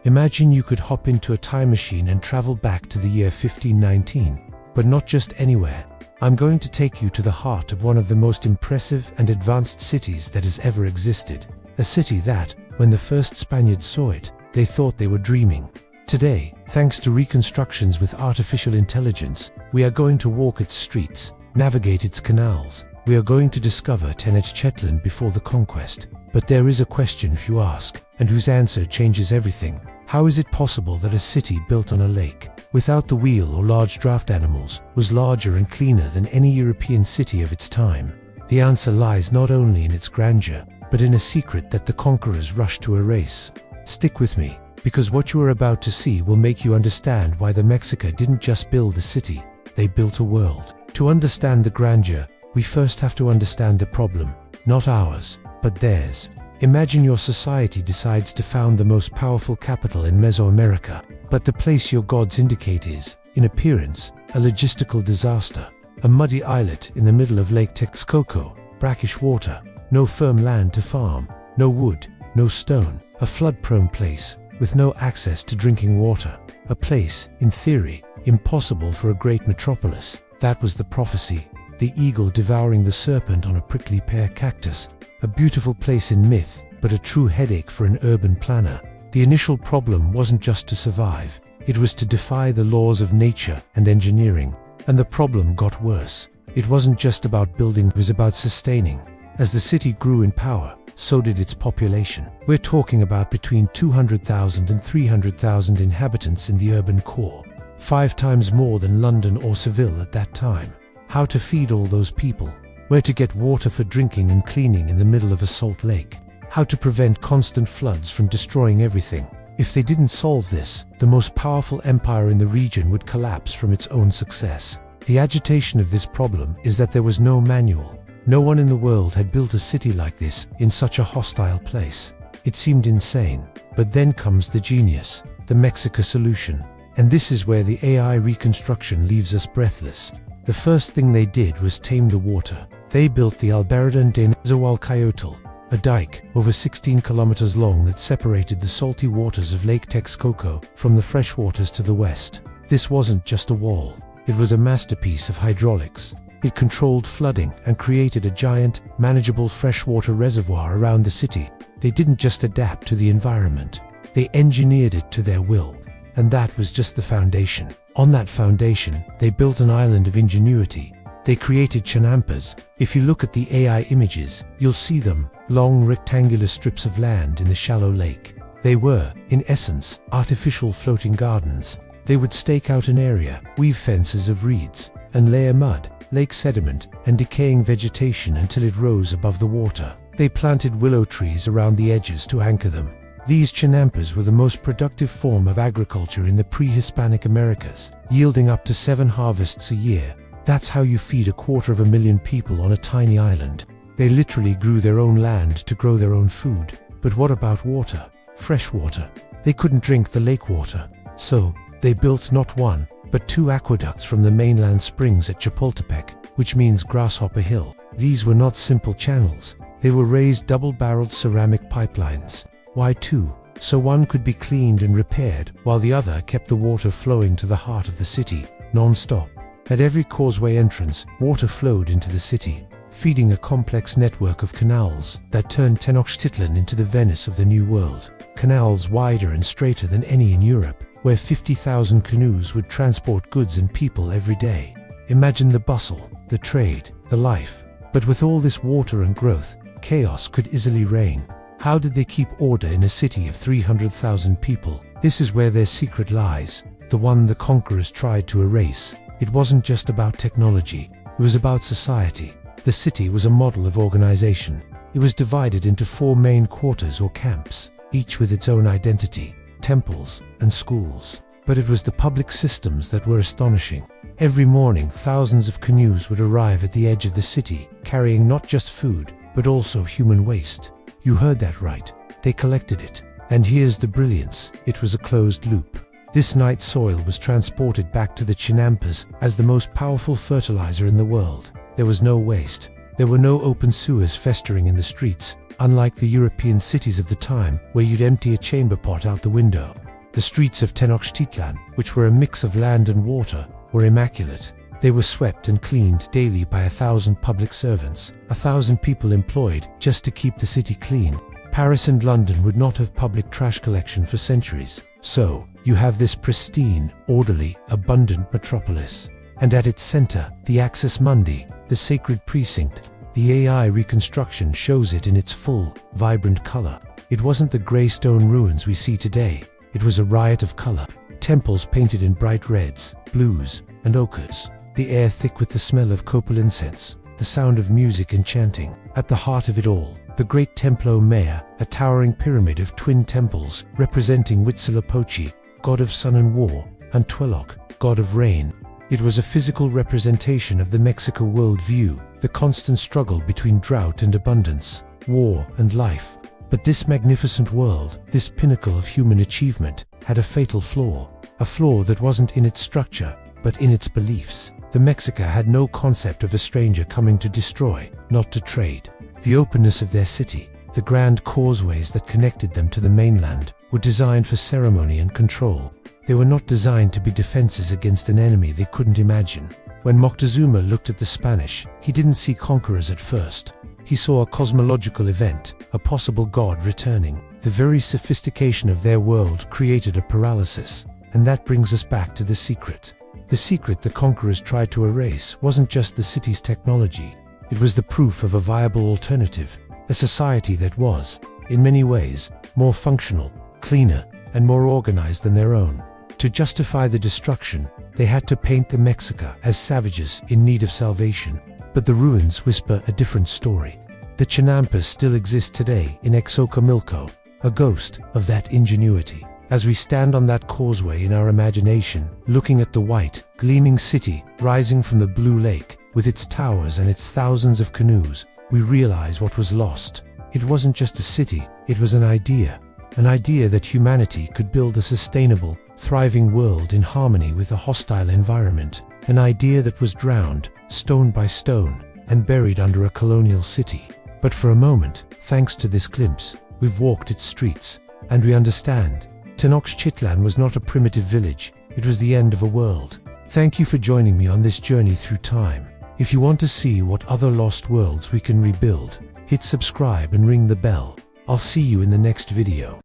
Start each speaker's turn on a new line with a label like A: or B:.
A: Imagine you could hop into a time machine and travel back to the year 1519. But not just anywhere. I'm going to take you to the heart of one of the most impressive and advanced cities that has ever existed. A city that, when the first Spaniards saw it, they thought they were dreaming. Today, thanks to reconstructions with artificial intelligence, we are going to walk its streets, navigate its canals. We are going to discover Tenochtitlán before the conquest. But there is a question you ask, and whose answer changes everything. How is it possible that a city built on a lake, without the wheel or large draft animals, was larger and cleaner than any European city of its time? The answer lies not only in its grandeur, but in a secret that the conquerors rushed to erase. Stick with me, because what you are about to see will make you understand why the Mexica didn't just build a city, they built a world. To understand the grandeur, we first have to understand the problem, not ours, but theirs. Imagine your society decides to found the most powerful capital in Mesoamerica, but the place your gods indicate is, in appearance, a logistical disaster. A muddy islet in the middle of Lake Texcoco, brackish water, no firm land to farm, no wood, no stone, a flood-prone place, with no access to drinking water. A place, in theory, impossible for a great metropolis. That was the prophecy. The eagle devouring the serpent on a prickly pear cactus. A beautiful place in myth, but a true headache for an urban planner. The initial problem wasn't just to survive, it was to defy the laws of nature and engineering. And the problem got worse. It wasn't just about building, it was about sustaining. As the city grew in power, so did its population. We're talking about between 200,000 and 300,000 inhabitants in the urban core. 5 times more than London or Seville at that time. How to feed all those people? Where to get water for drinking and cleaning in the middle of a salt lake? How to prevent constant floods from destroying everything? If they didn't solve this, the most powerful empire in the region would collapse from its own success. The agitation of this problem is that there was no manual. No one in the world had built a city like this in such a hostile place. It seemed insane. But then comes the genius, the Mexica solution. And this is where the AI reconstruction leaves us breathless. The first thing they did was tame the water. They built the Albarradón de Nezahualcóyotl, a dike over 16 kilometers long that separated the salty waters of Lake Texcoco from the fresh waters to the west. This wasn't just a wall. It was a masterpiece of hydraulics. It controlled flooding and created a giant, manageable freshwater reservoir around the city. They didn't just adapt to the environment. They engineered it to their will. And that was just the foundation. On that foundation, they built an island of ingenuity. They created chinampas. If you look at the AI images, you'll see them, long rectangular strips of land in the shallow lake. They were, in essence, artificial floating gardens. They would stake out an area, weave fences of reeds, and layer mud, lake sediment, and decaying vegetation until it rose above the water. They planted willow trees around the edges to anchor them. These chinampas were the most productive form of agriculture in the pre-Hispanic Americas, yielding up to 7 harvests a year. That's how you feed 250,000 people on a tiny island. They literally grew their own land to grow their own food. But what about water? Fresh water. They couldn't drink the lake water. So, they built not 1, but 2 aqueducts from the mainland springs at Chapultepec, which means Grasshopper Hill. These were not simple channels. They were raised double-barreled ceramic pipelines. Why 2? So one could be cleaned and repaired, while the other kept the water flowing to the heart of the city, non-stop. At every causeway entrance, water flowed into the city, feeding a complex network of canals that turned Tenochtitlan into the Venice of the New World. Canals wider and straighter than any in Europe, where 50,000 canoes would transport goods and people every day. Imagine the bustle, the trade, the life. But with all this water and growth, chaos could easily reign. How did they keep order in a city of 300,000 people? This is where their secret lies, the one the conquerors tried to erase. It wasn't just about technology, it was about society. The city was a model of organization. It was divided into 4 main quarters or camps, each with its own identity, temples and schools. But it was the public systems that were astonishing. Every morning, thousands of canoes would arrive at the edge of the city, carrying not just food, but also human waste. You heard that right. They collected it. And here's the brilliance. It was a closed loop. This night soil was transported back to the chinampas as the most powerful fertilizer in the world. There was no waste. There were no open sewers festering in the streets, unlike the European cities of the time, where you'd empty a chamber pot out the window. The streets of Tenochtitlán, which were a mix of land and water, were immaculate. They were swept and cleaned daily by 1,000 public servants, 1,000 people employed just to keep the city clean. Paris and London would not have public trash collection for centuries. So, you have this pristine, orderly, abundant metropolis. And at its center, the Axis Mundi, the sacred precinct. The AI reconstruction shows it in its full, vibrant color. It wasn't the gray stone ruins we see today. It was a riot of color. Temples painted in bright reds, blues, and ochres. The air thick with the smell of copal incense. The sound of music and chanting. At the heart of it all, the great Templo Mayor, a towering pyramid of twin temples representing Huitzilopochtli, god of sun and war, and Tlaloc, god of rain. It was a physical representation of the Mexica world view, the constant struggle between drought and abundance, war and life. But this magnificent world, this pinnacle of human achievement, had a fatal flaw. A flaw that wasn't in its structure, but in its beliefs. The Mexica had no concept of a stranger coming to destroy, not to trade. The openness of their city, the grand causeways that connected them to the mainland, were designed for ceremony and control. They were not designed to be defenses against an enemy they couldn't imagine. When Moctezuma looked at the Spanish, he didn't see conquerors at first. He saw a cosmological event, a possible god returning. The very sophistication of their world created a paralysis. And that brings us back to the secret. The secret the conquerors tried to erase wasn't just the city's technology. It was the proof of a viable alternative, a society that was, in many ways, more functional, cleaner, and more organized than their own. To justify the destruction, they had to paint the Mexica as savages in need of salvation. But the ruins whisper a different story. The chinampas still exist today in Xochimilco, a ghost of that ingenuity. As we stand on that causeway in our imagination, looking at the white, gleaming city rising from the blue lake, with its towers and its thousands of canoes, we realize what was lost. It wasn't just a city, it was an idea that humanity could build a sustainable, thriving world in harmony with a hostile environment, an idea that was drowned, stone by stone, and buried under a colonial city. But for a moment, thanks to this glimpse, we've walked its streets, and we understand. Tenochtitlan was not a primitive village, it was the end of a world. Thank you for joining me on this journey through time. If you want to see what other lost worlds we can rebuild, hit subscribe and ring the bell. I'll see you in the next video.